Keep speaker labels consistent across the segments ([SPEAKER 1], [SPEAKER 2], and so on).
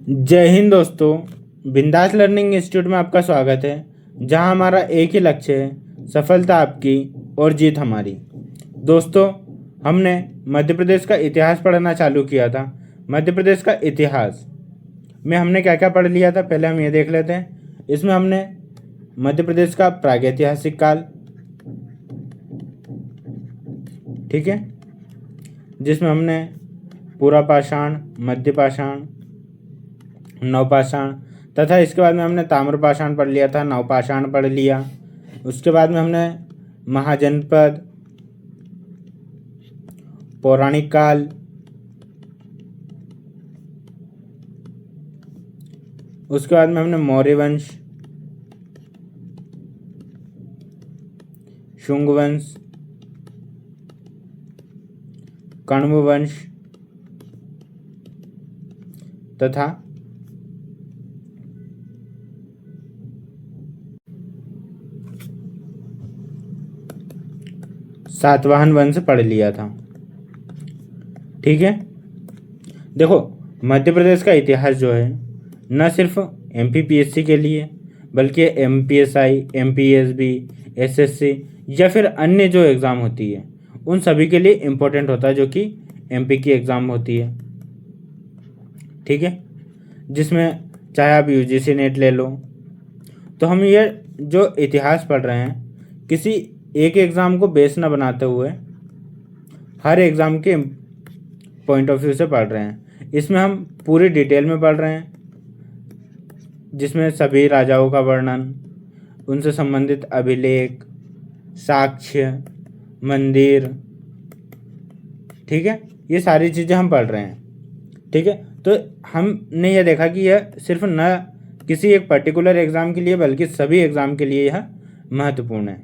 [SPEAKER 1] जय हिंद दोस्तों। बिंदास लर्निंग इंस्टीट्यूट में आपका स्वागत है, जहां हमारा एक ही लक्ष्य है, सफलता आपकी और जीत हमारी। दोस्तों, हमने मध्य प्रदेश का इतिहास पढ़ना चालू किया था। मध्य प्रदेश का इतिहास में हमने क्या क्या पढ़ लिया था, पहले हम ये देख लेते हैं। इसमें हमने मध्य प्रदेश का प्रागैतिहासिक काल, ठीक है, जिसमें हमने पूरा पाषाण, मध्य पाषाण, नवपाषाण तथा इसके बाद में हमने ताम्रपाषाण पढ़ लिया था, नवपाषाण पढ़ लिया। उसके बाद में हमने महाजनपद, पौराणिक काल, उसके बाद में हमने मौर्य वंश, शुंग वंश, कण्व वंश तथा सातवाहन वंश पढ़ लिया था। ठीक है, देखो, मध्य प्रदेश का इतिहास जो है न सिर्फ एमपीपीएससी के लिए बल्कि एमपीएसआई, एमपीएसबी, एसएससी या फिर अन्य जो एग्ज़ाम होती है उन सभी के लिए इम्पोर्टेंट होता है, जो कि एमपी की एग्ज़ाम होती है। ठीक है, जिसमें चाहे आप यूजीसी नेट ले लो, तो हम ये जो इतिहास पढ़ रहे हैं किसी एक एग्ज़ाम को बेस न बनाते हुए हर एग्ज़ाम के पॉइंट ऑफ व्यू से पढ़ रहे हैं। इसमें हम पूरी डिटेल में पढ़ रहे हैं, जिसमें सभी राजाओं का वर्णन, उनसे संबंधित अभिलेख, साक्ष्य, मंदिर, ठीक है, ये सारी चीज़ें हम पढ़ रहे हैं। ठीक है, तो हमने यह देखा कि यह सिर्फ न किसी एक पर्टिकुलर एग्ज़ाम के लिए बल्कि सभी एग्ज़ाम के लिए यह महत्वपूर्ण है।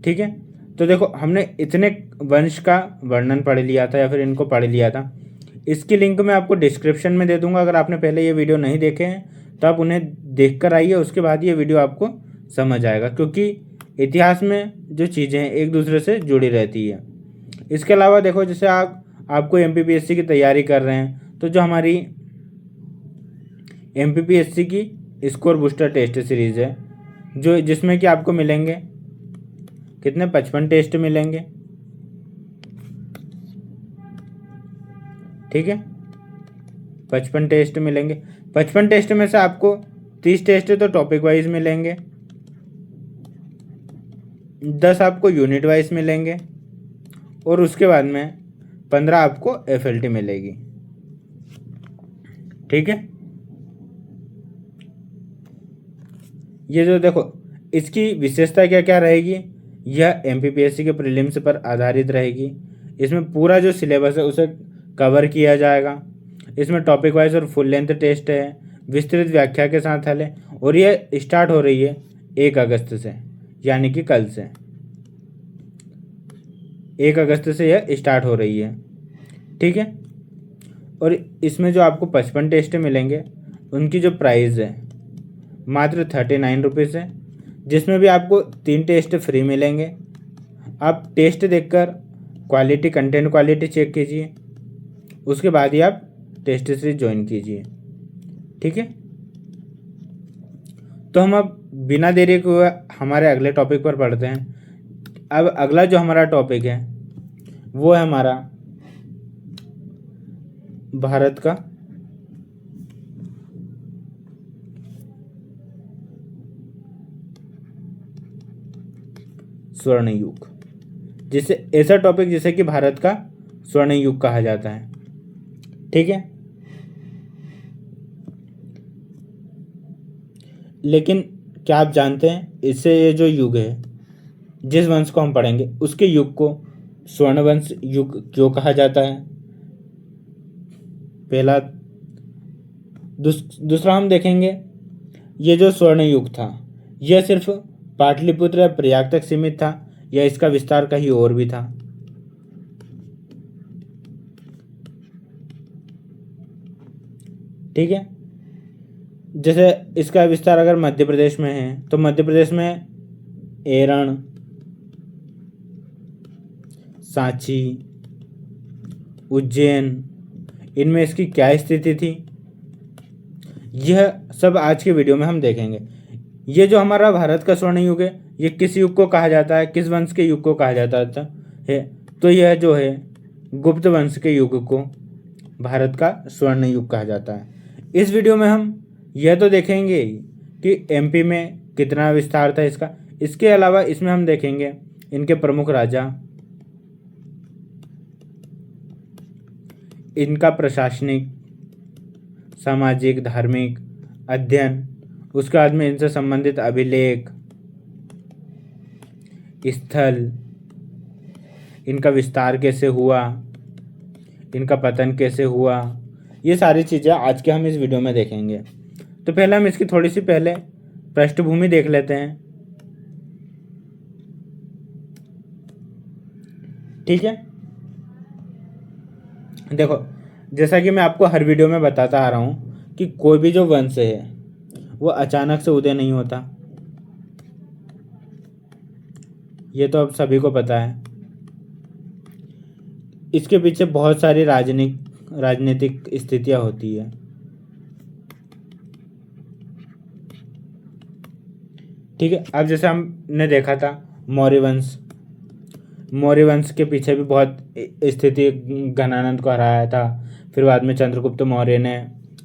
[SPEAKER 1] ठीक है, तो देखो, हमने इतने वंश का वर्णन पढ़ लिया था या फिर इनको पढ़ लिया था। इसकी लिंक मैं आपको डिस्क्रिप्शन में दे दूंगा। अगर आपने पहले ये वीडियो नहीं देखे हैं तो आप उन्हें देख कर आइए, उसके बाद ये वीडियो आपको समझ आएगा, क्योंकि इतिहास में जो चीज़ें हैं एक दूसरे से जुड़ी रहती है। इसके अलावा देखो, जैसे आपको एमपीपीएससी की तैयारी कर रहे हैं तो जो हमारी एमपीपीएससी की स्कोर बूस्टर टेस्ट सीरीज़ है, जो जिसमें कि आपको मिलेंगे कितने, 55 टेस्ट मिलेंगे। ठीक है, 55 टेस्ट मिलेंगे। 55 टेस्ट में से आपको 30 टेस्ट तो टॉपिक वाइज मिलेंगे, 10 आपको यूनिट वाइज मिलेंगे और उसके बाद में 15 आपको एफएलटी मिलेगी। ठीक है, ये जो देखो, इसकी विशेषता क्या क्या रहेगी, यह एमपीपीएससी के प्रीलिम्स पर आधारित रहेगी। इसमें पूरा जो सिलेबस है उसे कवर किया जाएगा। इसमें टॉपिक वाइज और फुल लेंथ टेस्ट है, विस्तृत व्याख्या के साथ हल है, और यह स्टार्ट हो रही है 1 अगस्त से, यानी कि कल से 1 अगस्त से यह स्टार्ट हो रही है। ठीक है, और इसमें जो आपको 55 टेस्ट मिलेंगे उनकी जो प्राइस है मात्र 39 रुपीज़ है, जिसमें भी आपको 3 टेस्ट फ्री मिलेंगे। आप टेस्ट देखकर क्वालिटी, कंटेंट क्वालिटी चेक कीजिए, उसके बाद ही आप टेस्ट सीरीज ज्वाइन कीजिए। ठीक है, तो हम अब बिना देरी के हुए हमारे अगले टॉपिक पर पढ़ते हैं। अब अगला जो हमारा टॉपिक है वो है हमारा भारत का स्वर्ण युग, जिसे ऐसा टॉपिक जिसे कि भारत का स्वर्ण युग कहा जाता है। ठीक है, लेकिन क्या आप जानते हैं, इससे ये जो युग है, जिस वंश को हम पढ़ेंगे उसके युग को स्वर्ण वंश युग क्यों कहा जाता है? पहला। दूसरा हम देखेंगे, ये जो स्वर्ण युग था यह सिर्फ पाटलिपुत्र या प्रयाग तक सीमित था या इसका विस्तार कहीं और भी था? ठीक है, जैसे इसका विस्तार अगर मध्य प्रदेश में है तो मध्य प्रदेश में एरण, सांची, उज्जैन, इनमें इसकी क्या स्थिति थी? यह सब आज के वीडियो में हम देखेंगे। ये जो हमारा भारत का स्वर्ण युग है, ये किस युग को कहा जाता है, किस वंश के युग को कहा जाता है? तो यह जो है गुप्त वंश के युग को भारत का स्वर्ण युग कहा जाता है। इस वीडियो में हम यह तो देखेंगे कि एमपी में कितना विस्तार था इसका, इसके अलावा इसमें हम देखेंगे इनके प्रमुख राजा, इनका प्रशासनिक, सामाजिक, धार्मिक अध्ययन, उसके बाद में इनसे संबंधित अभिलेख, स्थल, इनका विस्तार कैसे हुआ, इनका पतन कैसे हुआ, ये सारी चीज़ें आज के हम इस वीडियो में देखेंगे। तो पहले हम इसकी थोड़ी सी पहले पृष्ठभूमि देख लेते हैं। ठीक है, देखो जैसा कि मैं आपको हर वीडियो में बताता आ रहा हूँ कि कोई भी जो वंश है वो अचानक से उदय नहीं होता, ये तो अब सभी को पता है। इसके पीछे बहुत सारी राजनीतिक स्थितियाँ होती है। ठीक है, अब जैसे हमने देखा था मौर्य वंश के पीछे भी बहुत स्थिति घनानंद को हराया था, फिर बाद में चंद्रगुप्त मौर्य ने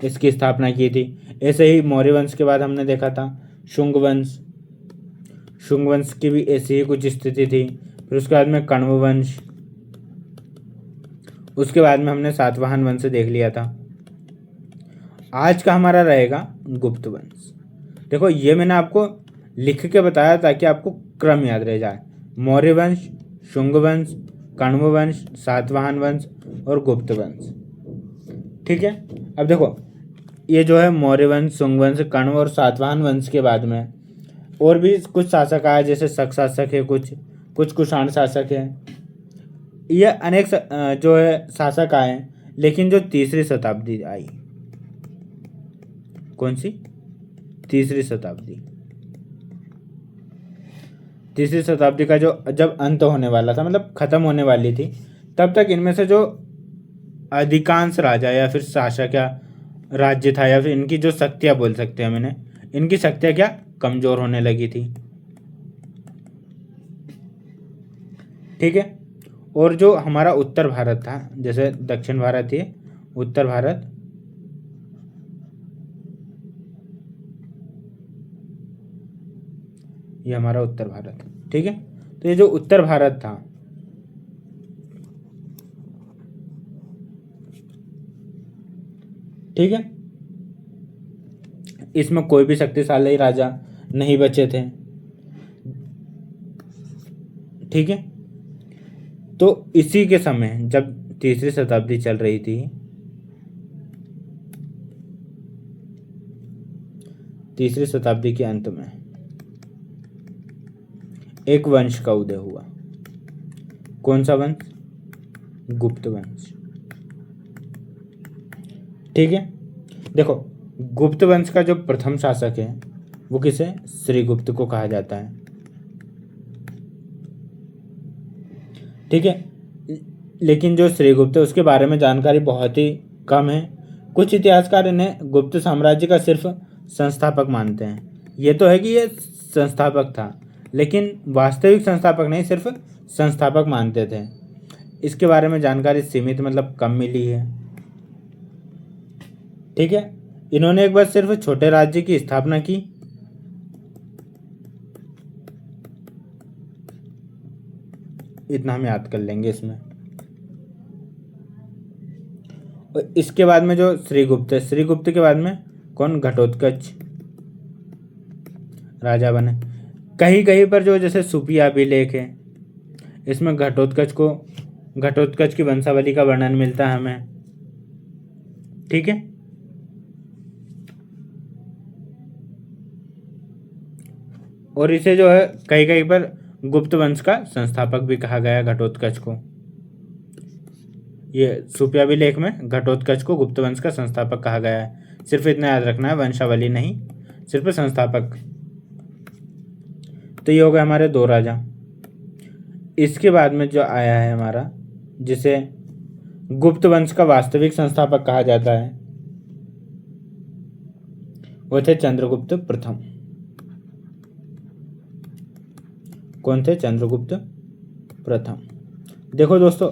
[SPEAKER 1] इसकी स्थापना की थी। ऐसे ही मौर्य वंश के बाद हमने देखा था शुंग वंश की भी ऐसी ही कुछ स्थिति थी। फिर उसके बाद में कण्व वंश, उसके बाद में हमने सातवाहन वंश देख लिया था। आज का हमारा रहेगा गुप्त वंश। देखो ये मैंने आपको लिख के बताया ताकि आपको क्रम याद रह जाए। मौर्य वंश, शुंग वंश, कण्व वंश, सातवाहन वंश और गुप्त वंश। ठीक है, अब देखो ये जो है मौर्य वंश, शुंग वंश, कण्व और सातवाहन वंश के बाद में और भी कुछ शासक आए, जैसे शक शासक है, कुछ कुषाण शासक है। ये अनेक जो है शासक आए, लेकिन जो तीसरी शताब्दी आई, कौन सी? तीसरी शताब्दी का जो जब अंत होने वाला था, मतलब खत्म होने वाली थी, तब तक इनमें से जो अधिकांश राजा या फिर शासक या राज्य था, या फिर इनकी जो शक्तियाँ बोल सकते हैं मैंने, इनकी शक्तियाँ क्या कमजोर होने लगी थी। ठीक है, और जो हमारा उत्तर भारत था, जैसे दक्षिण भारत है, उत्तर भारत, ये हमारा उत्तर भारत। ठीक है, तो ये जो उत्तर भारत था, ठीक है, इसमें कोई भी शक्तिशाली राजा नहीं बचे थे। ठीक है, तो इसी के समय जब तीसरी शताब्दी चल रही थी, तीसरी शताब्दी के अंत में एक वंश का उदय हुआ। कौन सा वंश? गुप्त वंश। ठीक है, देखो गुप्त वंश का जो प्रथम शासक है वो किसे? श्रीगुप्त को कहा जाता है। ठीक है, लेकिन जो श्रीगुप्त है उसके बारे में जानकारी बहुत ही कम है। कुछ इतिहासकार इन्हें गुप्त साम्राज्य का सिर्फ संस्थापक मानते हैं। ये तो है कि ये संस्थापक था, लेकिन वास्तविक संस्थापक नहीं, सिर्फ संस्थापक मानते थे। इसके बारे में जानकारी सीमित, मतलब कम मिली है। ठीक है, इन्होंने एक बार सिर्फ छोटे राज्य की स्थापना की, इतना हम याद कर लेंगे इसमें। और इसके बाद में जो श्रीगुप्त है, श्रीगुप्त के बाद में कौन? घटोत्कच राजा बने। कहीं कहीं पर जो जैसे सुपिया अभिलेख है, इसमें घटोत्कच की वंशावली का वर्णन मिलता है हमें। ठीक है, और इसे जो है कहीं कहीं पर गुप्त वंश का संस्थापक भी कहा गया घटोत्कच को। ये सुपियाभिलेख में घटोत्कच को गुप्त वंश का संस्थापक कहा गया है। सिर्फ इतना याद रखना है, वंशावली नहीं, सिर्फ संस्थापक। तो ये हो गए हमारे दो राजा। इसके बाद में जो आया है हमारा, जिसे गुप्त वंश का वास्तविक संस्थापक कहा जाता है, वो थे चंद्रगुप्त प्रथम। कौन थे? चंद्रगुप्त प्रथम। देखो दोस्तों,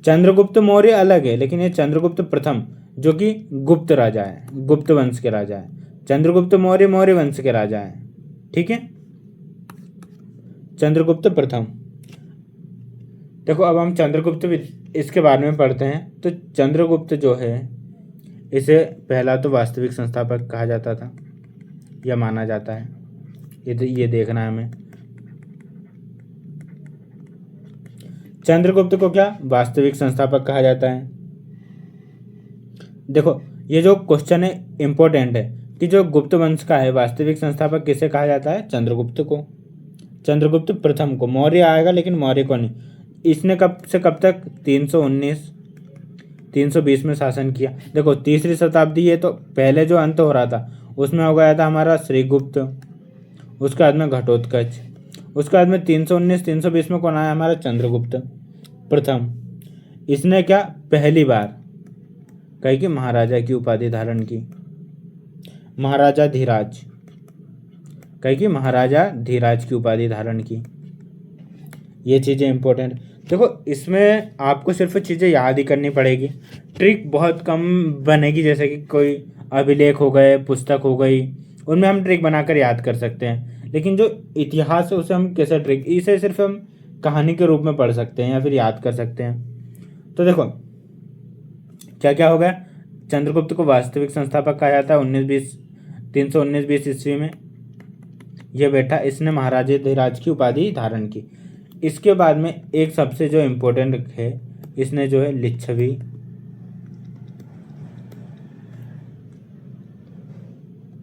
[SPEAKER 1] चंद्रगुप्त मौर्य अलग है, लेकिन ये चंद्रगुप्त प्रथम जो कि गुप्त राजा है, गुप्त वंश के राजा है। चंद्रगुप्त मौर्य मौर्य वंश के राजा है। ठीक है, चंद्रगुप्त प्रथम। देखो अब हम चंद्रगुप्त इसके बारे में पढ़ते हैं। तो चंद्रगुप्त जो है, इसे पहला तो वास्तविक संस्थापक कहा जाता था या माना जाता है। ये देखना है हमें। चंद्रगुप्त को क्या वास्तविक संस्थापक कहा जाता है? देखो ये जो क्वेश्चन है इंपॉर्टेंट है कि जो गुप्त वंश का है वास्तविक संस्थापक किसे कहा जाता है? चंद्रगुप्त को, चंद्रगुप्त प्रथम को। मौर्य आएगा लेकिन मौर्य को नहीं। इसने कब से कब तक? 319 320 में शासन किया। देखो तीसरी शताब्दी है, तो पहले जो अंत हो रहा था उसमें हो गया था हमारा श्रीगुप्त, उसके बाद में घटोत्कच, उसके बाद में 319 320 में कौन आया? हमारा चंद्रगुप्त प्रथम। इसने क्या पहली बार कही कि महाराजा की उपाधि धारण की, महाराजा धीराज, कही कि महाराजा धीराज की उपाधि धारण की। ये चीज़ें इंपॉर्टेंट। देखो इसमें आपको सिर्फ चीज़ें याद ही करनी पड़ेगी, ट्रिक बहुत कम बनेगी। जैसे कि कोई अभिलेख हो गए, पुस्तक हो गई, उनमें हम ट्रिक बनाकर याद कर सकते हैं, लेकिन जो इतिहास है उसे हम कैसे ट्रिक, इसे सिर्फ हम कहानी के रूप में पढ़ सकते हैं या फिर याद कर सकते हैं। तो देखो क्या क्या हो गया। चंद्रगुप्त को वास्तविक संस्थापक कहा जाता है 319-20 ईस्वी में यह बैठा, इसने महाराजा धीराज की उपाधि धारण की। इसके बाद में एक सबसे जो इम्पोर्टेंट है, इसने जो है लिच्छवी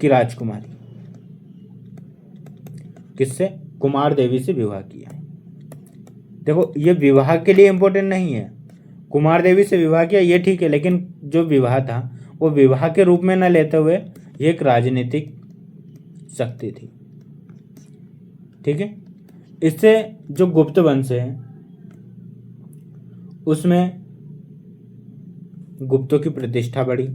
[SPEAKER 1] की राजकुमारी, किससे? कुमार देवी से विवाह किया। देखो ये विवाह के लिए इम्पोर्टेंट नहीं है, कुमार देवी से विवाह किया ये ठीक है, लेकिन जो विवाह था वो विवाह के रूप में न लेते हुए ये एक राजनीतिक शक्ति थी। ठीक है, इससे जो गुप्त वंश है उसमें गुप्तों की प्रतिष्ठा बढ़ी,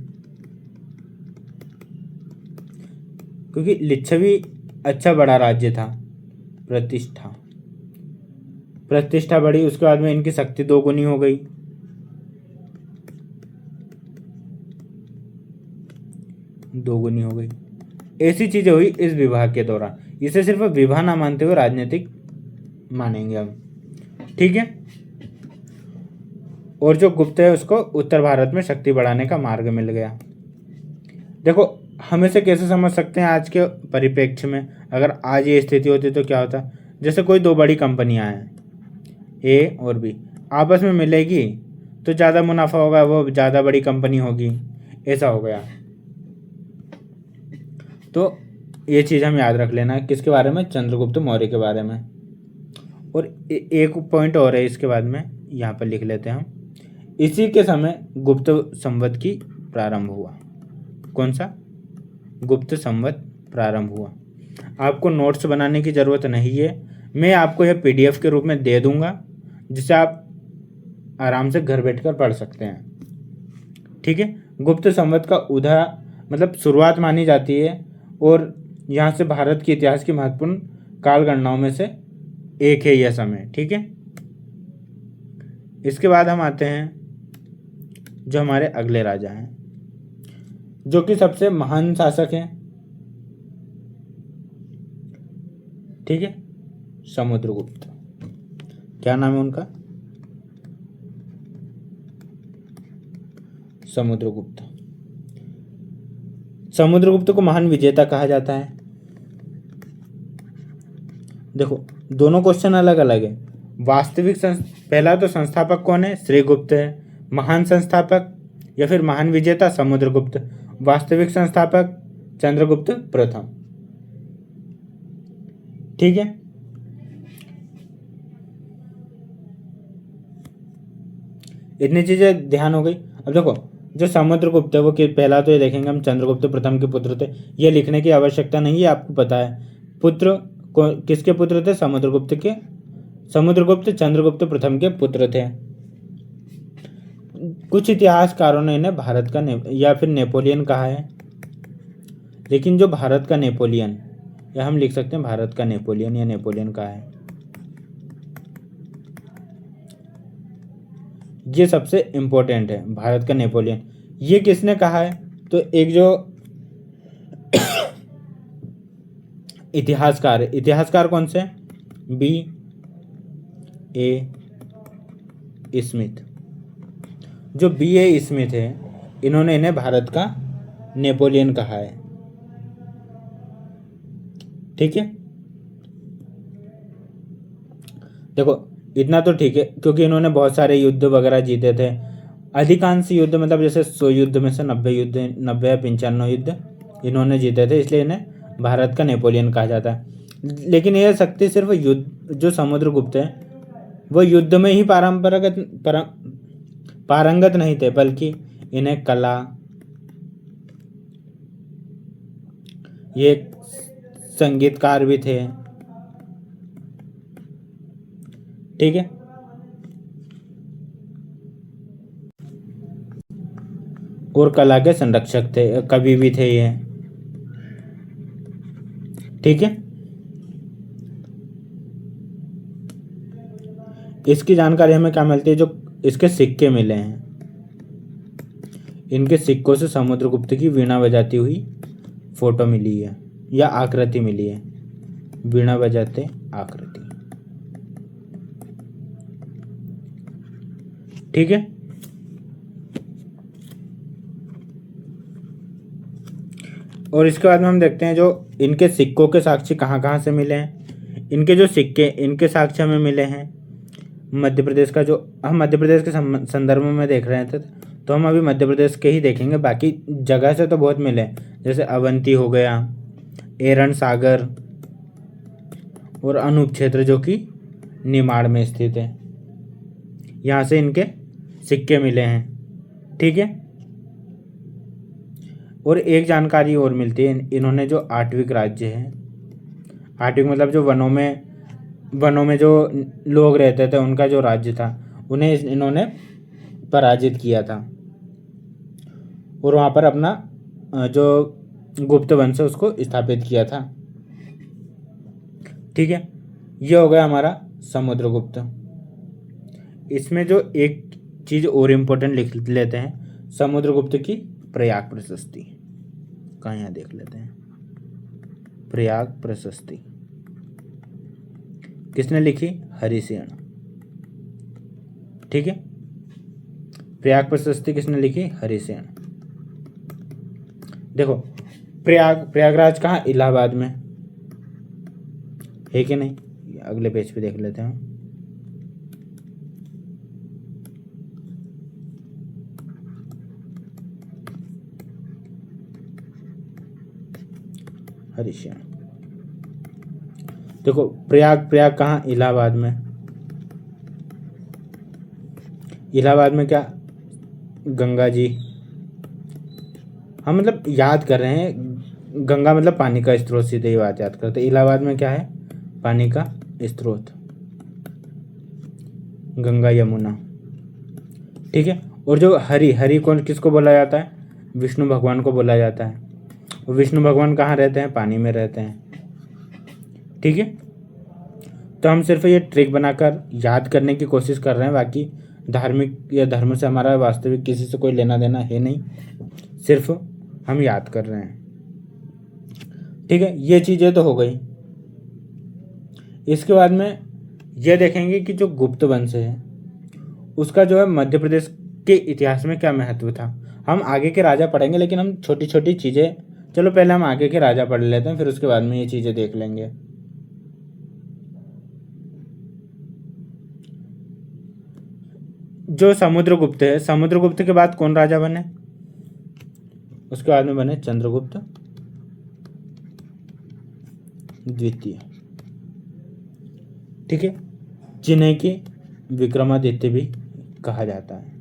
[SPEAKER 1] क्योंकि लिच्छवी अच्छा बड़ा राज्य था। प्रतिष्ठा बढ़ी। उसके बाद में इनकी शक्ति दोगुनी हो गई। ऐसी चीजें हुई इस विवाह के दौरान। इसे सिर्फ विवाह ना मानते हुए राजनीतिक मानेंगे हम। ठीक है, और जो गुप्त है उसको उत्तर भारत में शक्ति बढ़ाने का मार्ग मिल गया। देखो हम इसे कैसे समझ सकते हैं आज के परिप्रेक्ष्य में? अगर आज ये स्थिति होती तो क्या होता? जैसे कोई दो बड़ी कंपनियां हैं, ए और बी, आपस में मिलेगी तो ज़्यादा मुनाफा होगा, वो ज़्यादा बड़ी कंपनी होगी, ऐसा हो गया। तो ये चीज़ हम याद रख लेना। किसके बारे में? चंद्रगुप्त मौर्य के बारे में। और एक पॉइंट और है इसके बाद में, यहाँ पर लिख लेते हैं हम। इसी के समय गुप्त संवत की प्रारंभ हुआ। कौन सा? गुप्त संवत प्रारंभ हुआ। आपको नोट्स बनाने की ज़रूरत नहीं है, मैं आपको यह PDF के रूप में दे दूंगा, जिसे आप आराम से घर बैठकर पढ़ सकते हैं। ठीक है, गुप्त संवत का उदा मतलब शुरुआत मानी जाती है, और यहाँ से भारत के इतिहास की महत्वपूर्ण काल गणनाओं में से एक है यह समय। ठीक है, इसके बाद हम आते हैं जो हमारे अगले राजा हैं, जो कि सबसे महान शासक हैं। ठीक है, समुद्रगुप्त। क्या नाम है उनका? समुद्रगुप्त। समुद्रगुप्त को महान विजेता कहा जाता है। देखो दोनों क्वेश्चन अलग अलग है। वास्तविक पहला तो संस्थापक कौन है? श्रीगुप्त है। महान संस्थापक या फिर महान विजेता? समुद्रगुप्त। वास्तविक संस्थापक? चंद्रगुप्त प्रथम। ठीक है, इतनी चीजें ध्यान हो गई। अब देखो जो समुद्रगुप्त है वो पहला तो ये देखेंगे हम चंद्रगुप्त प्रथम के पुत्र थे। ये लिखने की आवश्यकता नहीं है, आपको पता है। पुत्र किसके पुत्र थे? समुद्रगुप्त के। समुद्रगुप्त चंद्रगुप्त प्रथम के पुत्र थे। कुछ इतिहासकारों ने इन्हें भारत का या फिर नेपोलियन कहा है। लेकिन जो भारत का नेपोलियन, या हम लिख सकते हैं भारत का नेपोलियन या नेपोलियन का है, ये सबसे इम्पोर्टेंट है। भारत का नेपोलियन ये किसने कहा है? तो एक जो इतिहासकार है, इतिहासकार कौन से? B A Smith. जो बी ए स्मिथ है, इन्होंने इन्हें भारत का नेपोलियन कहा है। ठीक है, देखो इतना तो ठीक है, क्योंकि इन्होंने बहुत सारे युद्ध वगैरह जीते थे। अधिकांश युद्ध मतलब जैसे 100 युद्ध में से 90 या 95 युद्ध इन्होंने जीते थे, इसलिए इन्हें भारत का नेपोलियन कहा जाता है। लेकिन यह शक्ति सिर्फ युद्ध, जो समुद्रगुप्त है वो युद्ध में ही पारंगत नहीं थे, बल्कि इन्हें कला, ये संगीतकार भी थे। ठीक है, और कला के संरक्षक थे, कवि भी थे ये। ठीक है, इसकी जानकारी हमें क्या मिलती है? जो इसके सिक्के मिले हैं, इनके सिक्कों से समुद्रगुप्त की वीणा बजाती हुई फोटो मिली है या आकृति मिली है, वीणा बजाते आकृति। ठीक है, और इसके बाद में हम देखते हैं जो इनके सिक्कों के साक्ष्य कहाँ कहाँ से मिले हैं। इनके जो सिक्के, इनके साक्ष्य हमें मिले हैं मध्य प्रदेश का, जो हम मध्य प्रदेश के संदर्भ में देख रहे थे, तो हम अभी मध्य प्रदेश के ही देखेंगे। बाकी जगह से तो बहुत मिले, जैसे अवंती हो गया, एरन सागर और अनूप क्षेत्र जो कि निमाड़ में स्थित है, यहाँ से इनके सिक्के मिले हैं। ठीक है, और एक जानकारी और मिलती है, इन्होंने जो आठविक राज्य है, आठविक मतलब जो वनों में जो लोग रहते थे उनका जो राज्य था, उन्हें इन्होंने पराजित किया था और वहाँ पर अपना जो गुप्त वंश है उसको स्थापित किया था। ठीक है, ये हो गया हमारा समुद्रगुप्त। इसमें जो एक चीज़ और इम्पोर्टेंट लिख लेते हैं, समुद्रगुप्त की प्रयाग प्रशस्ति का यहाँ देख लेते हैं। प्रयाग प्रशस्ति किसने लिखी? हरिसेन। ठीक है, प्रयाग प्रशस्ति किसने लिखी? हरिसेन। देखो प्रयागराज कहाँ? इलाहाबाद में है कि नहीं? अगले पेज पे देख लेते हैं। हरिशयन। देखो प्रयाग कहाँ? इलाहाबाद में। इलाहाबाद में क्या? गंगा जी। हम मतलब याद कर रहे हैं, गंगा मतलब पानी का स्रोत, सीधे ही बात याद करते। इलाहाबाद में क्या है? पानी का स्रोत, गंगा यमुना। ठीक है, और जो हरि कौन, किसको बोला जाता है? विष्णु भगवान को बोला जाता है। और विष्णु भगवान कहाँ रहते हैं? पानी में रहते हैं। ठीक है, तो हम सिर्फ ये ट्रिक बनाकर याद करने की कोशिश कर रहे हैं, बाकी धार्मिक या धर्म से हमारा वास्तविक किसी से कोई लेना देना है नहीं, सिर्फ हम याद कर रहे हैं। ठीक है, ये चीज़ें तो हो गई। इसके बाद में ये देखेंगे कि जो गुप्त वंश है उसका जो है मध्य प्रदेश के इतिहास में क्या महत्व था। हम आगे के राजा पढ़ेंगे, लेकिन हम छोटी छोटी चीज़ें, चलो पहले हम आगे के राजा पढ़ लेते हैं, फिर उसके बाद में ये चीज़ें देख लेंगे। जो समुद्रगुप्त है, समुद्रगुप्त के बाद कौन राजा बने? उसके बाद में बने चंद्रगुप्त द्वितीय। ठीक है, जिन्हें कि विक्रमादित्य भी कहा जाता है।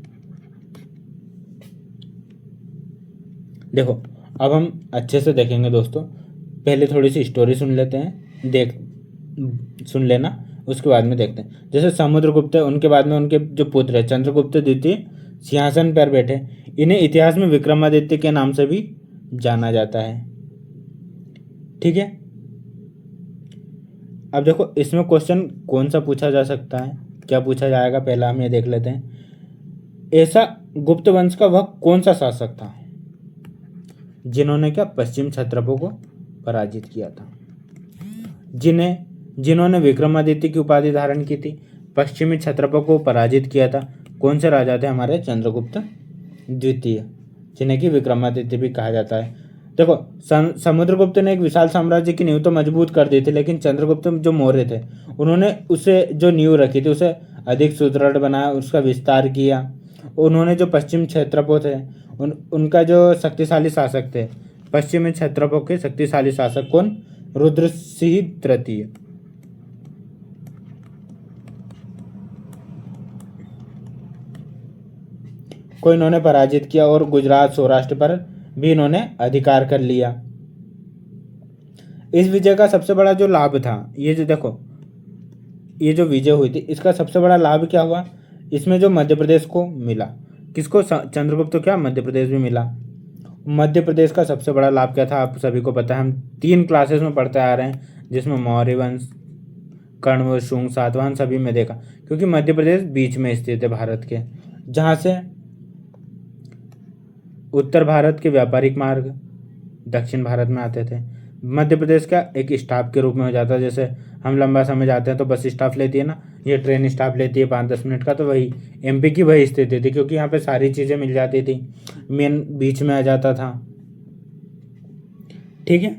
[SPEAKER 1] देखो अब हम अच्छे से देखेंगे दोस्तों, पहले थोड़ी सी स्टोरी सुन लेते हैं, सुन लेना, उसके बाद में देखते हैं। जैसे समुद्रगुप्त है, उनके बाद में उनके जो पुत्र है चंद्रगुप्त द्वितीय सिंहासन पर बैठे। इन्हें इतिहास में विक्रमादित्य के नाम से भी जाना जाता है। ठीक है। अब देखो इसमें क्वेश्चन कौन सा पूछा जा सकता है, क्या पूछा जाएगा, पहला हम ये देख लेते हैं। ऐसा गुप्त वंश का वह कौन सा शासक था जिन्होंने क्या पश्चिम क्षत्रपों को पराजित किया था, जिन्होंने विक्रमादित्य की उपाधि धारण की थी, पश्चिमी क्षत्रपों को पराजित किया था। कौन से राजा थे हमारे? चंद्रगुप्त द्वितीय, जिन्हें कि विक्रमादित्य भी कहा जाता है। देखो समुद्रगुप्त ने एक विशाल साम्राज्य की नींव तो मजबूत कर दी थी, लेकिन चंद्रगुप्त जो मौर्य थे उन्होंने उसे जो नींव रखी थी उसे अधिक सुदृढ़ बनाया, उसका विस्तार किया। उन्होंने जो पश्चिम क्षेत्रपों थे उनका जो शक्तिशाली शासक थे, पश्चिमी क्षेत्रपों के शक्तिशाली शासक कौन? रुद्रसिंह तृतीय। को इन्होंने पराजित किया और गुजरात सौराष्ट्र पर भी इन्होंने अधिकार कर लिया। इस विजय का सबसे बड़ा जो लाभ था, ये जो देखो ये जो विजय हुई थी इसका सबसे बड़ा लाभ क्या हुआ? इसमें जो मध्य प्रदेश को मिला, किसको? चंद्रगुप्त को क्या मध्य प्रदेश भी मिला। मध्य प्रदेश का सबसे बड़ा लाभ क्या था? आप सभी को पता है, हम 3 क्लासेस में पढ़ते आ रहे हैं, जिसमें मौर्य वंश, कर्ण वंश, शुंग, सातवाहन सभी में देखा। क्योंकि मध्य प्रदेश बीच में स्थित है भारत के, जहाँ से उत्तर भारत के व्यापारिक मार्ग दक्षिण भारत में आते थे। मध्य प्रदेश का एक स्टॉप के रूप में हो जाता है, जैसे हम लंबा समय जाते हैं तो बस स्टॉप लेती है ना, ये ट्रेन स्टॉप लेती है 5-10 मिनट का, तो वही एमपी की वही स्थिति थी, क्योंकि यहाँ पे सारी चीज़ें मिल जाती थी, मेन बीच में आ जाता था। ठीक है।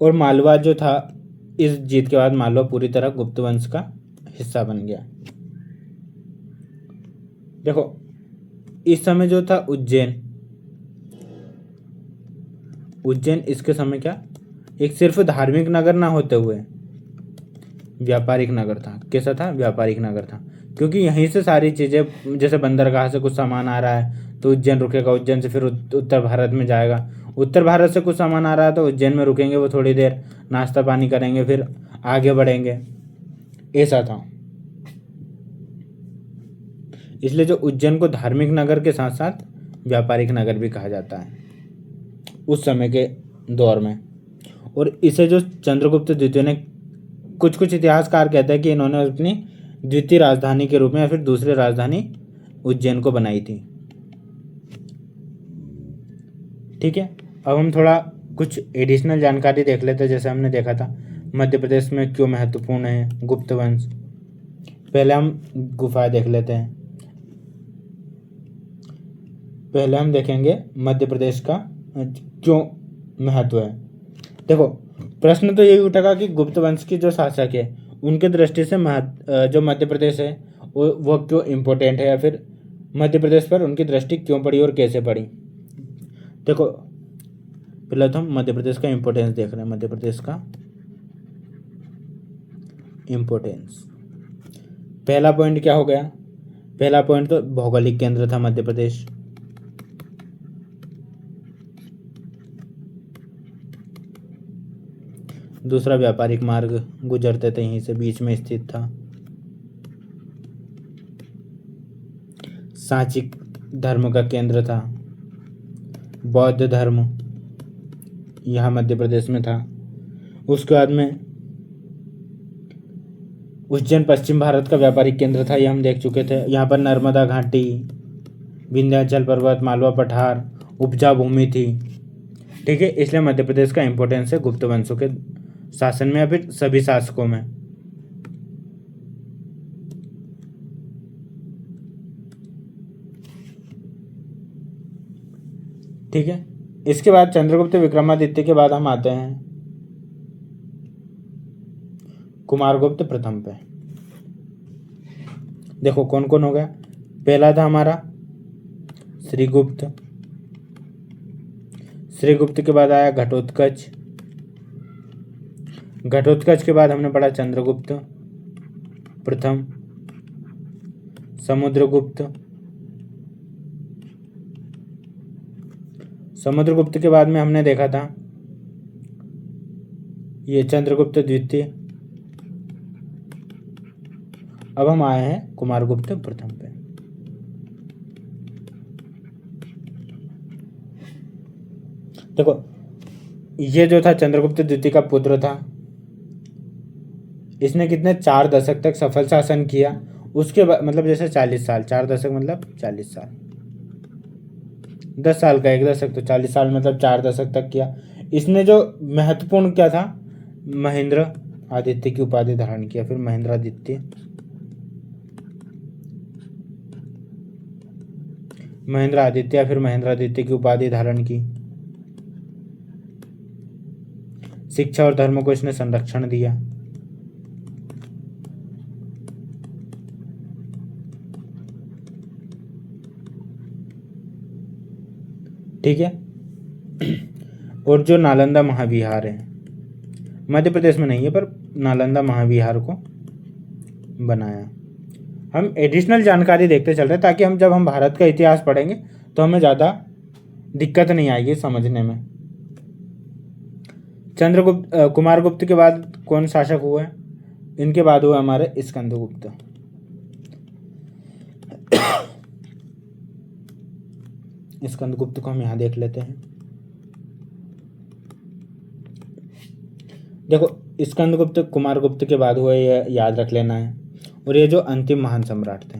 [SPEAKER 1] और मालवा जो था, इस जीत के बाद मालवा पूरी तरह गुप्त वंश का हिस्सा बन गया। देखो इस समय जो था उज्जैन इसके समय क्या एक सिर्फ धार्मिक नगर ना होते हुए व्यापारिक नगर था। कैसा था? व्यापारिक नगर था, क्योंकि यहीं से सारी चीज़ें, जैसे बंदरगाह से कुछ सामान आ रहा है तो उज्जैन रुकेगा, उज्जैन से फिर उत्तर भारत में जाएगा, उत्तर भारत से कुछ सामान आ रहा है तो उज्जैन में रुकेंगे, वो थोड़ी देर नाश्ता पानी करेंगे, फिर आगे बढ़ेंगे। ऐसा था। इसलिए जो उज्जैन को धार्मिक नगर के साथ साथ व्यापारिक नगर भी कहा जाता है उस समय के दौर में। और इसे जो चंद्रगुप्त द्वितीय ने, कुछ कुछ इतिहासकार कहते हैं कि इन्होंने अपनी द्वितीय राजधानी के रूप में या फिर दूसरी राजधानी उज्जैन को बनाई थी। ठीक है। अब हम थोड़ा कुछ एडिशनल जानकारी देख लेते हैं। जैसे हमने देखा था मध्य प्रदेश में क्यों महत्वपूर्ण है गुप्त वंश। पहले हम गुफाएं देख लेते हैं। पहले हम देखेंगे मध्य प्रदेश का क्यों महत्व है। देखो प्रश्न तो यही उठेगा कि गुप्त वंश की जो शासक है उनके दृष्टि से जो मध्य प्रदेश है वो क्यों इम्पोर्टेंट है, या फिर मध्य प्रदेश पर उनकी दृष्टि क्यों पड़ी और कैसे पड़ी। देखो पहले तो हम मध्य प्रदेश का इम्पोर्टेंस देख रहे हैं। मध्य प्रदेश का इम्पोर्टेंस, पहला पॉइंट क्या हो गया? पहला पॉइंट तो भौगोलिक केंद्र था मध्य प्रदेश। दूसरा व्यापारिक मार्ग गुजरते थे यहीं से, बीच में स्थित था। साचिक धर्म का केंद्र था, बौद्ध धर्म यहाँ मध्य प्रदेश में था। उसके बाद में उज्जैन पश्चिम भारत का व्यापारिक केंद्र था, ये हम देख चुके थे। यहाँ पर नर्मदा घाटी, विंध्याचल पर्वत, मालवा पठार उपजा भूमि थी। ठीक है। इसलिए मध्य प्रदेश का इंपॉर्टेंस है गुप्त वंशों के शासन में या फिर सभी शासकों में। ठीक है। इसके बाद चंद्रगुप्त विक्रमादित्य के बाद हम आते हैं कुमारगुप्त प्रथम पे। देखो कौन कौन हो गया। पहला था हमारा श्रीगुप्त, श्रीगुप्त के बाद आया घटोत्कच, घटोत्कच के बाद हमने पढ़ा चंद्रगुप्त प्रथम, समुद्रगुप्त, समुद्रगुप्त के बाद में हमने देखा था ये चंद्रगुप्त द्वितीय। अब हम आए हैं कुमारगुप्त प्रथम पे। देखो ये जो था चंद्रगुप्त द्वितीय का पुत्र था, इसने कितने 4 दशक तक सफल शासन किया। उसके बाद मतलब जैसे 40 साल, 4 दशक मतलब 40 साल, 10 साल का 1 दशक, तो 40 साल मतलब 4 दशक तक किया। इसने जो महत्वपूर्ण क्या था, महेंद्र आदित्य की उपाधि धारण किया। फिर महेंद्रादित्य, महेंद्र आदित्य, फिर महेंद्रादित्य की उपाधि धारण की। शिक्षा और धर्म को इसने संरक्षण दिया। ठीक है। और जो नालंदा महाविहार है, मध्य प्रदेश में नहीं है पर नालंदा महाविहार को बनाया। हम एडिशनल जानकारी देखते चल रहे ताकि हम जब हम भारत का इतिहास पढ़ेंगे तो हमें ज़्यादा दिक्कत नहीं आएगी समझने में। चंद्रगुप्त कुमारगुप्त के बाद कौन शासक हुए? इनके बाद हुए हमारे स्कंदगुप्त। स्कंदगुप्त को हम यहाँ देख लेते हैं। देखो स्कंदगुप्त कुमारगुप्त के बाद हुए, ये याद रख लेना है। और ये जो अंतिम महान सम्राट थे,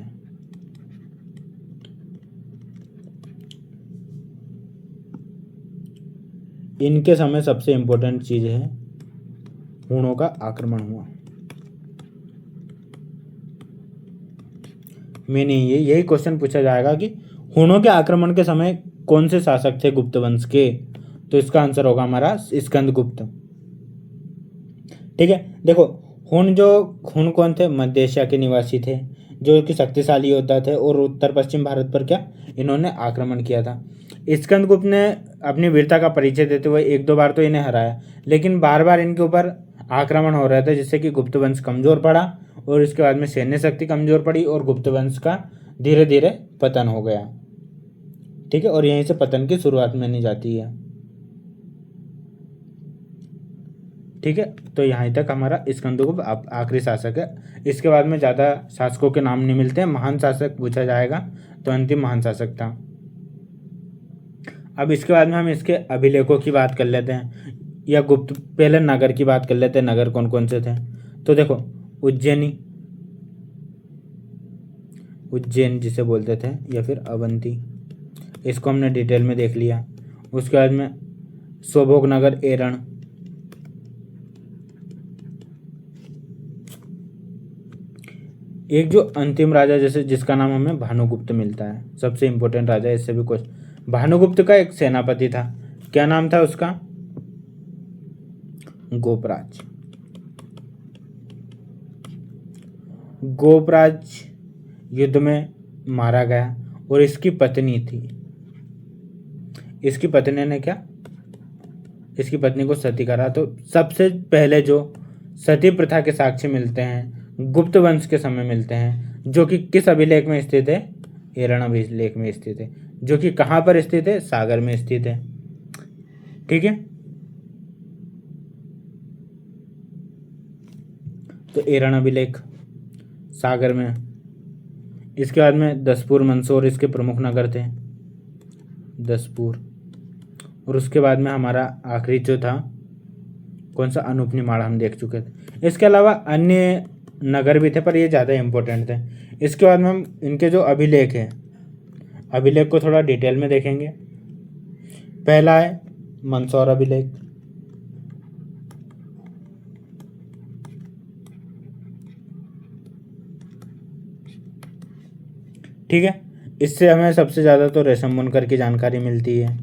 [SPEAKER 1] इनके समय सबसे इंपॉर्टेंट चीज है हूणों का आक्रमण हुआ। मैंने यही क्वेश्चन पूछा जाएगा कि हूणों के आक्रमण के समय कौन से शासक थे गुप्त वंश के, तो इसका आंसर होगा हमारा स्कंदगुप्त। ठीक है। देखो हुण कौन थे? मध्य एशिया के निवासी थे जो कि शक्तिशाली योद्धा थे और उत्तर पश्चिम भारत पर क्या इन्होंने आक्रमण किया था। स्कंदगुप्त ने अपनी वीरता का परिचय देते हुए 1-2 बार तो इन्हें हराया, लेकिन बार बार इनके ऊपर आक्रमण हो रहे थे जिससे कि गुप्त वंश कमजोर पड़ा और इसके बाद में सैन्य शक्ति कमजोर पड़ी और गुप्त वंश का धीरे धीरे पतन हो गया। ठीक है। और यहीं से पतन की शुरुआत मानी जाती है। ठीक है। तो यहाँ तक हमारा स्कंदगुप्त आखिरी शासक है। इसके बाद में ज़्यादा शासकों के नाम नहीं मिलते हैं। महान शासक पूछा जाएगा तो अंतिम महान शासक था। अब इसके बाद में हम इसके अभिलेखों की बात कर लेते हैं, या गुप्त पहले नगर की बात कर लेते हैं। नगर कौन कौन से थे? तो देखो उज्जैन जिसे बोलते थे, या फिर अवंती, इसको हमने डिटेल में देख लिया। उसके बाद में सोभोग नगर, एरण, एक जो अंतिम राजा जैसे जिसका नाम हमें भानुगुप्त मिलता है, सबसे इंपॉर्टेंट राजा, इससे भी कुछ। भानुगुप्त का एक सेनापति था, क्या नाम था उसका? गोपराज। गोपराज युद्ध में मारा गया और इसकी पत्नी थी। इसकी पत्नी ने क्या, इसकी पत्नी को सती करा। तो सबसे पहले जो सती प्रथा के साक्ष्य मिलते हैं गुप्त वंश के समय मिलते हैं, जो कि किस अभिलेख में स्थित है? एरण अभिलेख में स्थित है, जो कि कहाँ पर स्थित है? सागर में स्थित है। ठीक है। तो एरण अभिलेख सागर में। इसके बाद में दसपुर मंदसौर इसके प्रमुख नगर थे, दसपुर। और उसके बाद में हमारा आखिरी जो था कौन सा? अनूपनिमाड़ हम देख चुके थे। इसके अलावा अन्य नगर भी थे पर ये ज़्यादा इंपॉर्टेंट थे। इसके बाद में हम इनके जो अभिलेख है, अभिलेख को थोड़ा डिटेल में देखेंगे। पहला है मंदसौर अभिलेख। ठीक है। इससे हमें सबसे ज़्यादा तो रेशम बुनकर की जानकारी मिलती है।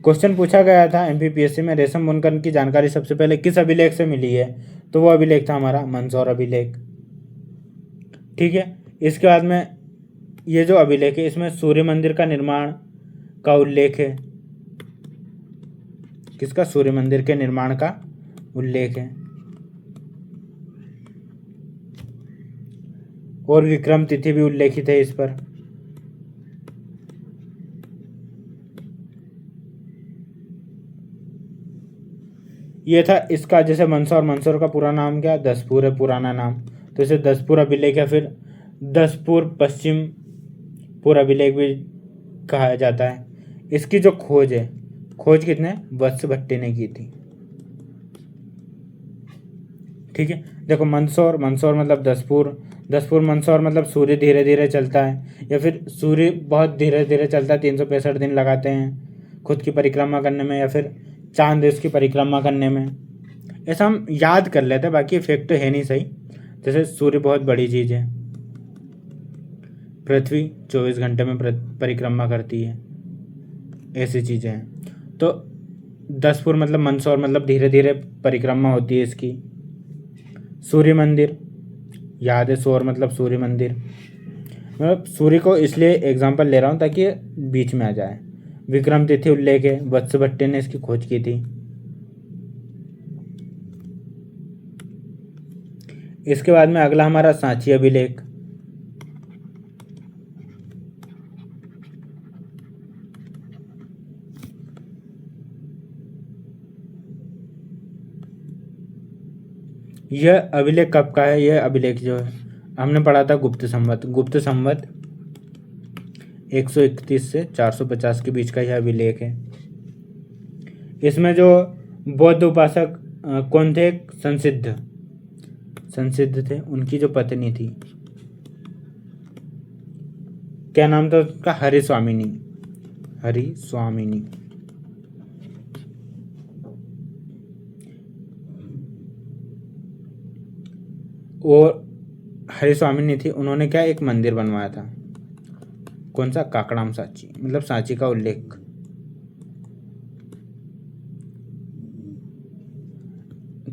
[SPEAKER 1] क्वेश्चन पूछा गया था एमपीपीएससी में, रेशम बुनकर की जानकारी सबसे पहले किस अभिलेख से मिली है? तो वो अभिलेख था हमारा मंदसौर अभिलेख। ठीक है। इसके बाद में ये जो अभिलेख है इसमें सूर्य मंदिर का निर्माण का उल्लेख है। किसका? सूर्य मंदिर के निर्माण का उल्लेख है। और विक्रम तिथि भी उल्लेखित है इस पर। ये था इसका, जैसे मंदसौर का पूरा नाम क्या? दसपुर है पुराना नाम, तो इसे दसपुर अभिलेख या फिर दसपुर पश्चिम पूर्व अभिलेख भी कहा जाता है। इसकी जो खोज है, खोज कितने वत्स भट्टी ने की थी। ठीक है, देखो मंदसौर, मंदसौर मतलब दसपुर, दसपुर मंदसौर मतलब सूर्य धीरे धीरे चलता है, या फिर सूर्य बहुत धीरे धीरे चलता है, 365 दिन लगाते हैं खुद की परिक्रमा करने में, या फिर चांद उसकी परिक्रमा करने में। ऐसा हम याद कर लेते हैं, बाकी इफेक्ट तो है नहीं सही। जैसे सूर्य बहुत बड़ी चीज़ है, पृथ्वी 24 घंटे में परिक्रमा करती है, ऐसी चीज़ें हैं। तो दसपुर मतलब मंदसौर मतलब धीरे धीरे परिक्रमा होती है इसकी। सूर्य मंदिर, याद है, सौर मतलब सूर्य मंदिर। मतलब सूर्य को इसलिए एग्जांपल ले रहा हूँ ताकि ये बीच में आ जाए। विक्रम तिथि उल्लेख है, वत्स भट्टी ने इसकी खोज की थी। इसके बाद में अगला हमारा सांची अभिलेख। यह अभिलेख कब का है? यह अभिलेख जो है हमने पढ़ा था गुप्त संवत, गुप्त संवत 131 से 450 के बीच का यह अभिलेख है। इसमें जो बौद्ध उपासक कौन थे? संसिद्ध, संसिद्ध थे, उनकी जो पत्नी थी, क्या नाम था उसका? हरिस्वामिनी, हरिस्वामिनी। और हरिस्वामिनी थी, उन्होंने क्या एक मंदिर बनवाया था, कौन सा? काकड़ाम सांची, मतलब सांची का उल्लेख।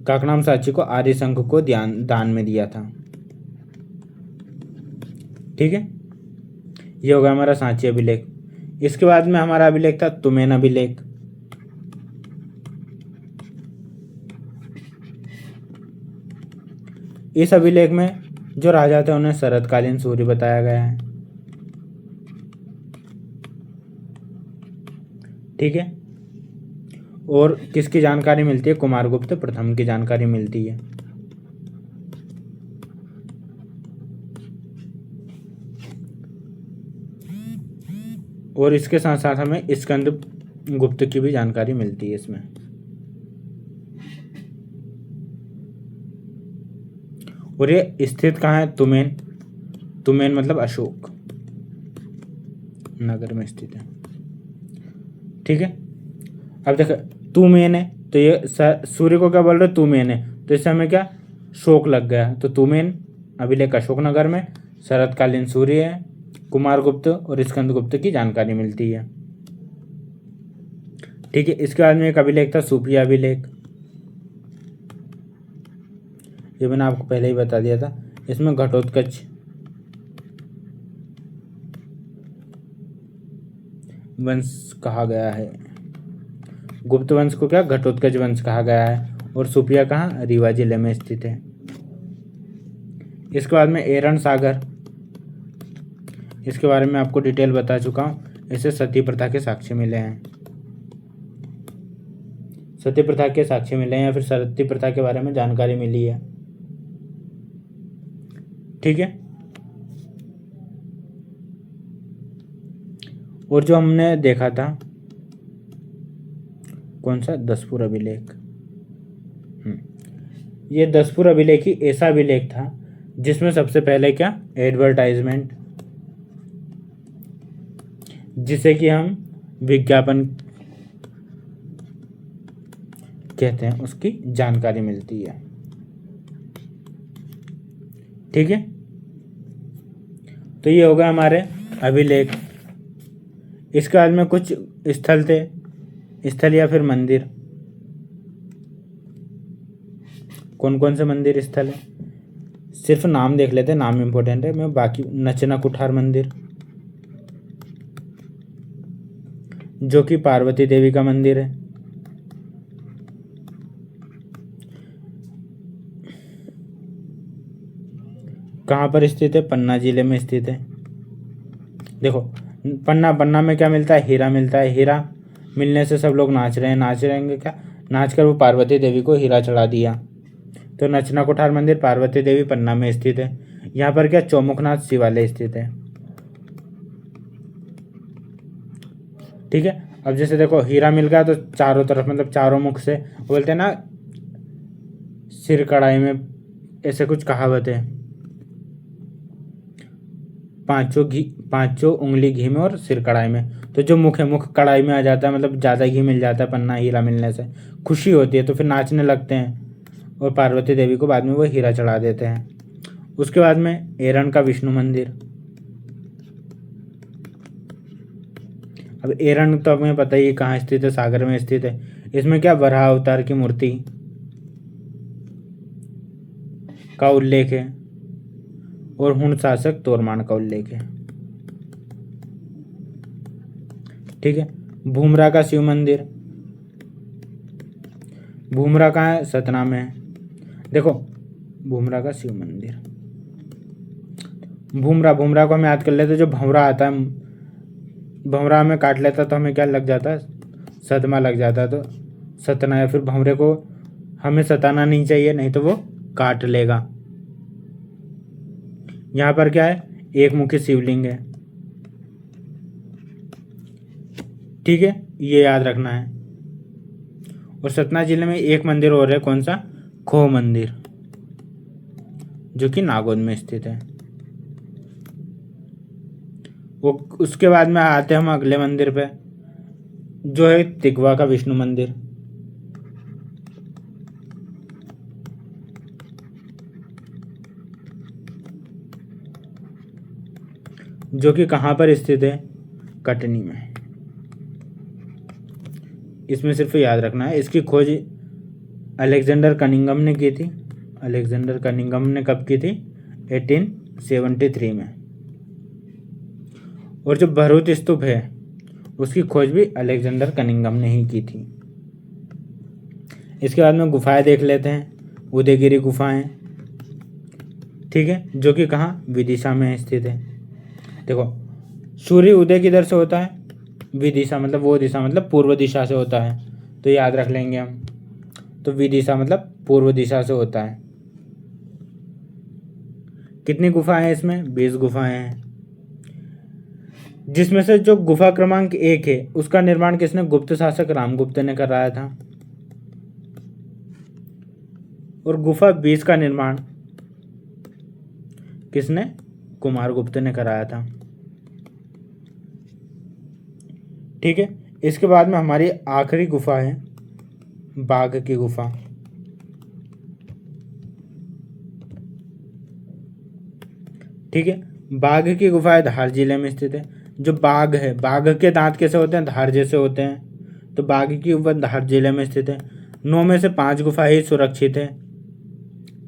[SPEAKER 1] काकड़ाम सांची को आर्य संघ को दान में दिया था। ठीक है, ये होगा हमारा सांची अभिलेख। इसके बाद में हमारा अभिलेख था तुमेन अभिलेख। इस अभिलेख में जो राजा थे उन्हें शरतकालीन सूर्य बताया गया है। ठीक है, और किसकी जानकारी मिलती है? कुमारगुप्त प्रथम की जानकारी मिलती है। और इसके साथ साथ हमें स्कंद गुप्त की भी जानकारी मिलती है इसमें। और ये स्थित कहाँ है? तुमेन, तुमेन मतलब अशोक नगर में स्थित है। ठीक है, अब देखो तुमेन है, तो ये सूर्य को क्या बोल रहे? तुमेन है, तो इससे हमें क्या शोक लग गया, तो तुमेन अभिलेख अशोक नगर में, शरतकालीन सूर्य है, कुमारगुप्त और स्कंदगुप्त की जानकारी मिलती है। ठीक है, इसके बाद में एक अभिलेख था सुपिया अभिलेख। ये मैंने आपको पहले ही बता दिया था। इसमें घटोत्कच वंश कहा गया है, गुप्त वंश को क्या घटोत्कच वंश कहा गया है। और सुपिया कहाँ? रीवा जिले में स्थित है। इसके बाद में एरन सागर, इसके बारे में आपको डिटेल बता चुका हूँ। इसे सती प्रथा के साक्ष्य मिले हैं, सती प्रथा के साक्ष्य मिले हैं, या फिर सती प्रथा के बारे में जानकारी मिली है। ठीक है, और जो हमने देखा था कौन सा? दसपुर अभिलेख। ये दसपुर अभिलेख ही ऐसा अभिलेख था जिसमें सबसे पहले क्या एडवर्टाइजमेंट, जिसे कि हम विज्ञापन कहते हैं, उसकी जानकारी मिलती है। ठीक है, तो ये होगा हमारे अभिलेख। इसके बाद में कुछ स्थल थे, स्थल या फिर मंदिर। कौन कौन से मंदिर स्थल है? सिर्फ नाम देख लेते हैं, नाम इंपॉर्टेंट है। मैं बाकी नचना कुठार मंदिर, जो कि पार्वती देवी का मंदिर है। कहाँ पर स्थित है? पन्ना जिले में स्थित है। देखो पन्ना में क्या मिलता है? हीरा मिलता है। हीरा मिलने से सब लोग नाच रहे हैं, नाच रहेंगे क्या? नाच कर वो पार्वती देवी को हीरा चढ़ा दिया। तो नचना कोठार मंदिर पार्वती देवी पन्ना में स्थित है। यहाँ पर क्या चौमुखनाथ शिवालय स्थित है। ठीक है, अब जैसे देखो हीरा मिल गया तो चारों तरफ मतलब चारों मुख से, बोलते हैं ना सिर कढ़ाई में, ऐसे कुछ कहावत है, पांचों उंगली घी में और सिर कढ़ाई में। तो जो मुख है, मुख कढ़ाई में आ जाता है, मतलब ज़्यादा घी मिल जाता है पन्ना हीरा मिलने से, खुशी होती है तो फिर नाचने लगते हैं और पार्वती देवी को बाद में वो हीरा चढ़ा देते हैं। उसके बाद में एरन का विष्णु मंदिर। अब एरन तो हमें पता ही है कहाँ स्थित है, सागर में स्थित है। इसमें क्या वराह अवतार की मूर्ति का उल्लेख है और हुण शासक तोरमान का उल्लेख है। ठीक है। भूमरा का शिव मंदिर, भूमरा कहाँ है, सतना में है। देखो भूमरा का शिव मंदिर, भूमरा को हम याद कर लेते, जो भंवरा आता है, भंवरा में काट लेता तो हमें क्या लग जाता है, सदमा लग जाता है। तो सतना या फिर भंवरे को हमें सताना नहीं चाहिए, नहीं तो वो काट लेगा। यहाँ पर क्या है, एक मुखी शिवलिंग है। ठीक है, ये याद रखना है। और सतना जिले में एक मंदिर और है, कौन सा, खो मंदिर, जो कि नागौद में स्थित है। वो उसके बाद में आते हैं हम अगले मंदिर पे, जो है तिगवा का विष्णु मंदिर। जो कि कहाँ पर स्थित है, कटनी में। इसमें सिर्फ याद रखना है, इसकी खोज अलेक्जेंडर कनिंघम ने की थी। अलेक्जेंडर कनिंघम ने कब की थी, 1873 में। और जो भरूच स्तूप है उसकी खोज भी अलेक्जेंडर कनिंघम ने ही की थी। इसके बाद में गुफाएं देख लेते हैं, उदयगिरी गुफाएं। ठीक है, जो कि कहाँ, विदिशा में स्थित है। देखो सूर्य उदय किधर से होता है, विदिशा मतलब वो दिशा, मतलब पूर्व दिशा से होता है, तो याद रख लेंगे हम। तो विदिशा मतलब पूर्व दिशा से होता है। कितनी गुफाएं हैं इसमें, 20 गुफाएं हैं। जिसमें से जो गुफा क्रमांक 1 है उसका निर्माण किसने, गुप्त शासक रामगुप्त ने कराया था। और गुफा 20 का निर्माण किसने, कुमारगुप्त ने कराया था। ठीक है। इसके बाद में हमारी आखिरी गुफा है बाघ की गुफा। ठीक है, बाघ की गुफा है, धार जिले में स्थित है। जो बाघ है, बाघ के दांत कैसे होते हैं, धार जैसे होते हैं, तो बाघ की गुफा धार जिले में स्थित है। 9 में से 5 गुफा ही सुरक्षित है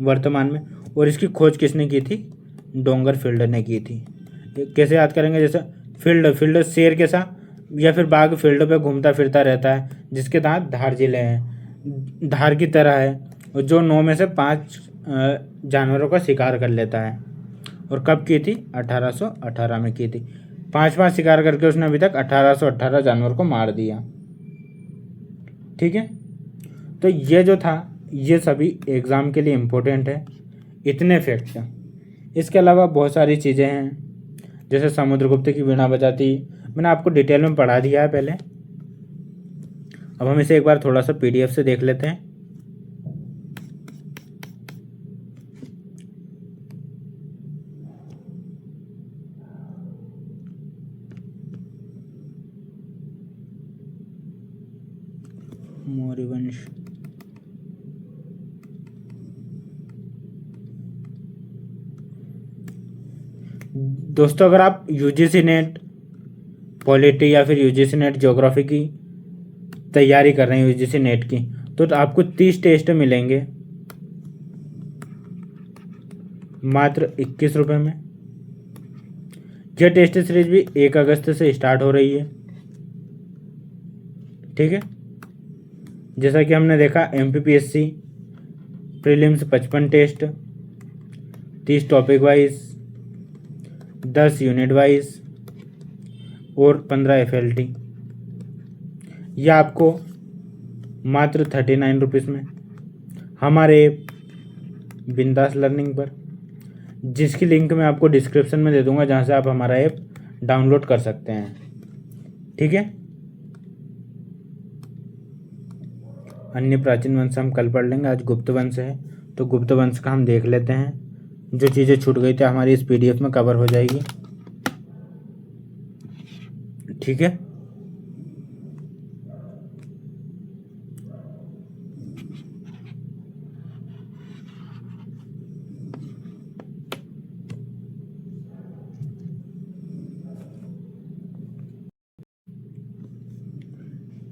[SPEAKER 1] वर्तमान में। और इसकी खोज किसने की थी, डोंगर फील्ड ने की थी। कैसे याद करेंगे, जैसे फील्ड शेर के साथ, या फिर बाघ फील्ड पे घूमता फिरता रहता है, जिसके दांत धार जिले हैं, धार की तरह है, और जो 9 में से 5 जानवरों का शिकार कर लेता है। और कब की थी, 1818 में की थी। 5 शिकार करके उसने अभी तक 1818 जानवर को मार दिया। ठीक है, तो ये जो था ये सभी एग्ज़ाम के लिए इम्पोर्टेंट है, इतने फैक्ट। इसके अलावा बहुत सारी चीज़ें हैं, जैसे समुद्रगुप्त की वीणा बजाती, मैंने आपको डिटेल में पढ़ा दिया है पहले। अब हम इसे एक बार थोड़ा सा PDF से देख लेते हैं। मौर्य वंश, दोस्तों अगर आप UGC नेट पॉलिटी या फिर UGC नेट ज्योग्राफी की तैयारी कर रहे हैं, UGC नेट की, तो आपको 30 टेस्ट मिलेंगे मात्र 21 रुपये में। यह टेस्ट सीरीज भी 1 अगस्त से स्टार्ट हो रही है। ठीक है, जैसा कि हमने देखा MPPSC prelims 55 test, 30 topic wise, 10 unit wise और 15 FLT। यह आपको मात्र 39 रुपीज़ में हमारे ऐप बिंदास लर्निंग पर, जिसकी लिंक मैं आपको डिस्क्रिप्शन में दे दूंगा, जहां से आप हमारा ऐप डाउनलोड कर सकते हैं। ठीक है, अन्य प्राचीन वंश हम कल पढ़ लेंगे। आज गुप्त वंश है तो गुप्त वंश का हम देख लेते हैं। जो चीज़ें छूट गई थी हमारी इस PDF में कवर हो जाएगी। ठीक है,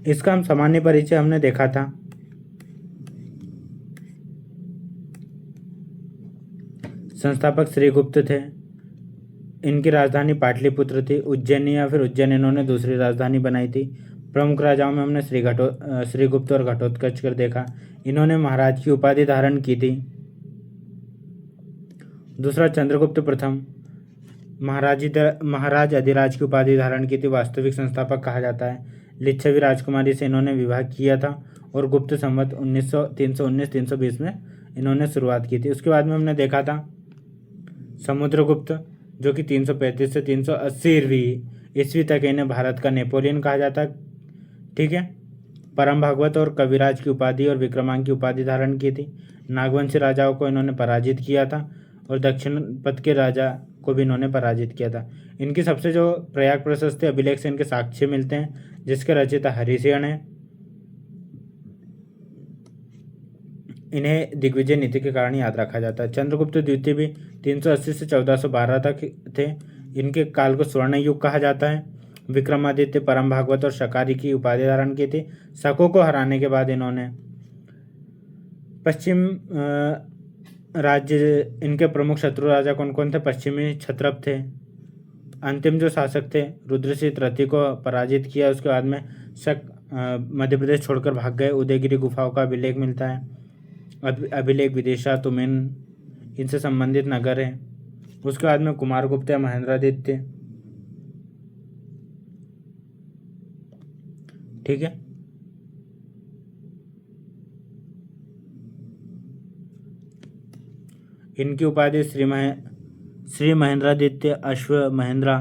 [SPEAKER 1] इसका हम सामान्य परिचय हमने देखा था। संस्थापक श्रीगुप्त थे। इनकी राजधानी पाटलिपुत्र थी। उज्जैनी या फिर उज्जैन इन्होंने दूसरी राजधानी बनाई थी। प्रमुख राजाओं में हमने श्रीगुप्त और घटोत्कच कर देखा। इन्होंने महाराज की उपाधि धारण की थी। दूसरा, चंद्रगुप्त प्रथम महाराज अधिराज की उपाधि धारण की थी। वास्तविक संस्थापक कहा जाता है। लिच्छवी राजकुमारी से इन्होंने विवाह किया था और गुप्त संवत 319-320 में इन्होंने शुरुआत की थी। उसके बाद में हमने देखा था समुद्रगुप्त, जो कि 335 से 380 ईस्वी तक इन्हें भारत का नेपोलियन कहा जाता है। ठीक है, परम भागवत और कविराज की उपाधि और विक्रमांक की उपाधि धारण की थी। नागवंशी राजाओं को इन्होंने पराजित किया था और दक्षिण पथ के राजा को भी इन्होंने पराजित किया था। इनकी सबसे जो प्रयाग प्रशस्ति अभिलेख से इनके साक्ष्य मिलते हैं, जिसके रचयिता हरिसेन है। इन्हें दिग्विजय नीति के कारण याद रखा जाता है। चंद्रगुप्त द्वितीय भी 380 से 1412 तक थे। इनके काल को स्वर्ण युग कहा जाता है। विक्रमादित्य, परम भागवत और शकारी की उपाधि धारण की थी। शकों को हराने के बाद इन्होंने पश्चिम राज्य, इनके प्रमुख शत्रु राजा कौन कौन थे? पश्चिमी क्षत्रप थे। अंतिम जो शासक थे रुद्रसिंह रति को पराजित किया। उसके बाद में शक मध्य प्रदेश छोड़कर भाग गए। उदयगिरी गुफाओं का अभिलेख मिलता है। अभिलेख विदिशा, तुमिन, इनसे संबंधित नगर है। उसके बाद में कुमारगुप्त या महेंद्रादित्य। ठीक है, इनकी उपाधि श्री महेंद्रादित्य, अश्व महेंद्रा,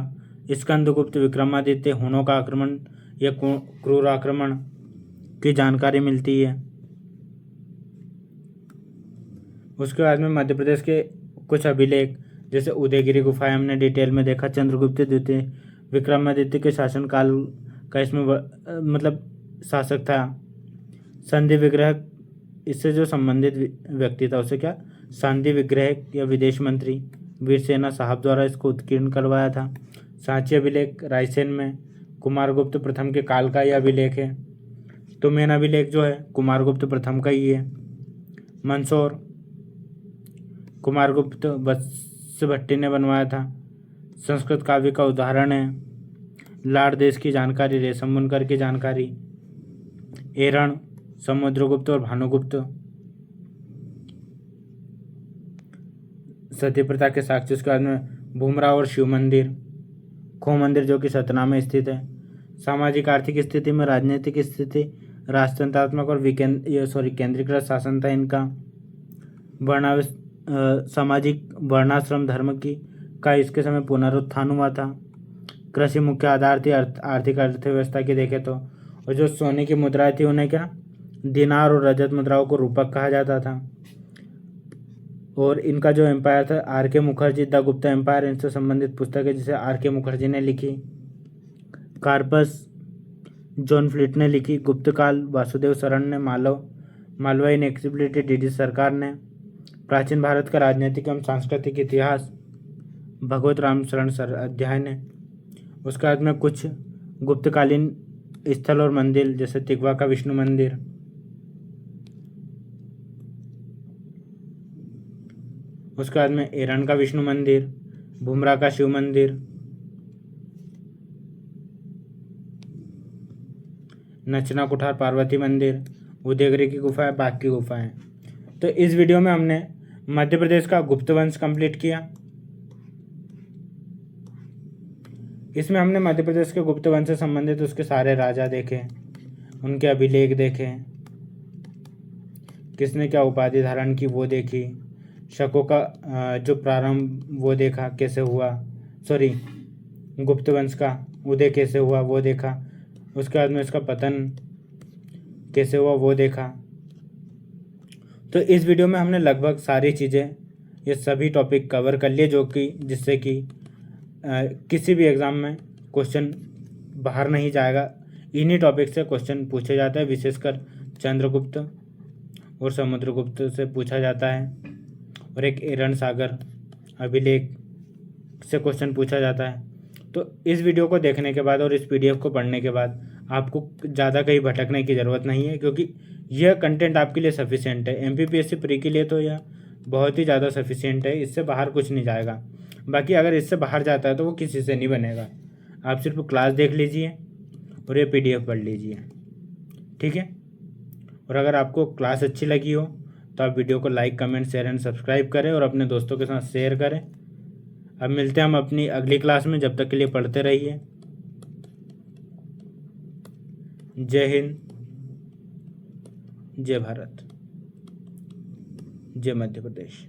[SPEAKER 1] स्कंदगुप्त, विक्रमादित्य, हुनों का आक्रमण या क्रूर आक्रमण की जानकारी मिलती है। उसके बाद में मध्य प्रदेश के कुछ अभिलेख, जैसे उदयगिरी गुफाएं हमने डिटेल में देखा। चंद्रगुप्त द्वितीय विक्रमादित्य के शासनकाल का इसमें मतलब शासक था। संधि विग्रह, इससे जो संबंधित व्यक्ति था उसे क्या संधि विग्रह या विदेश मंत्री वीरसेना साहब द्वारा इसको उत्कीर्ण करवाया था। सांची अभिलेख रायसेन में कुमारगुप्त प्रथम के काल का यह अभिलेख है। तो मेन अभिलेख जो है कुमारगुप्त प्रथम का ही है। मंदसौर कुमारगुप्त बत्सभट्टी ने बनवाया था। संस्कृत काव्य का उदाहरण है। लाड़ देश की जानकारी, रेशम बुनकर की जानकारी। एरण समुद्रगुप्त और भानुगुप्त। सती प्रथा के साक्ष्य। उसके बाद में भूमरा और शिव मंदिर, खो मंदिर जो कि सतना में स्थित है। सामाजिक आर्थिक स्थिति में राजनीतिक स्थिति, राजतंत्रात्मक और केंद्रीकृत शासन था इनका। सामाजिक वर्णाश्रम धर्म की का इसके समय पुनरुत्थान हुआ था। कृषि मुख्य आधार थी आर्थिक अर्थव्यवस्था की देखें तो। और जो सोने की मुद्राएं थी उन्हें क्या दिनार और रजत मुद्राओं को रूपक कहा जाता था। और इनका जो एम्पायर था R.K. Mukherjee, the Gupta empire, इनसे संबंधित पुस्तक है जिसे R.K. मुखर्जी ने लिखी। कार्पस जॉन फ्लिट ने लिखी। गुप्त काल वासुदेव शरण ने, मालवा इनएक्सिबिलिटी D.D. सरकार ने। प्राचीन भारत का राजनीतिक एवं सांस्कृतिक इतिहास भगवत राम शरण सर अध्याय ने। उसके बाद में कुछ गुप्तकालीन स्थल और मंदिर, जैसे तिगवा का विष्णु मंदिर। उसके बाद में एरन का विष्णु मंदिर, भूमरा का शिव मंदिर, नचना कुठार पार्वती मंदिर, उदयगिरी की गुफा, बाग की गुफाएं। तो इस वीडियो में हमने मध्य प्रदेश का गुप्त वंश कंप्लीट किया। इसमें हमने मध्य प्रदेश के गुप्त वंश से संबंधित उसके सारे राजा देखे, उनके अभिलेख देखे, किसने क्या उपाधि धारण की वो देखी, शकों का जो प्रारंभ वो देखा कैसे हुआ, गुप्त वंश का उदय कैसे हुआ वो देखा। उसके बाद में इसका पतन कैसे हुआ वो देखा। तो इस वीडियो में हमने लगभग सारी चीज़ें, ये सभी टॉपिक कवर कर लिए जो कि जिससे कि किसी भी एग्ज़ाम में क्वेश्चन बाहर नहीं जाएगा। इन्हीं टॉपिक से क्वेश्चन पूछे जाते हैं, विशेषकर चंद्रगुप्त और समुद्रगुप्त से पूछा जाता है, और एक एरन सागर अभिलेख से क्वेश्चन पूछा जाता है। तो इस वीडियो को देखने के बाद और इस पीडीएफ को पढ़ने के बाद आपको ज़्यादा कहीं भटकने की ज़रूरत नहीं है, क्योंकि यह कंटेंट आपके लिए सफिशिएंट है। एमपीपीएससी प्री के लिए तो यह बहुत ही ज़्यादा सफिशिएंट है, इससे बाहर कुछ नहीं जाएगा। बाकी अगर इससे बाहर जाता है तो वो किसी से नहीं बनेगा। आप सिर्फ क्लास देख लीजिए और ये पीडीएफ पढ़ लीजिए, ठीक है। और अगर आपको क्लास अच्छी लगी हो तो आप वीडियो को like, comment, share and subscribe करें और अपने दोस्तों के साथ शेयर करें। अब मिलते हैं हम अपनी अगली क्लास में, जब तक के लिए पढ़ते रहिए। जय हिंद, जय भारत, जय मध्य प्रदेश।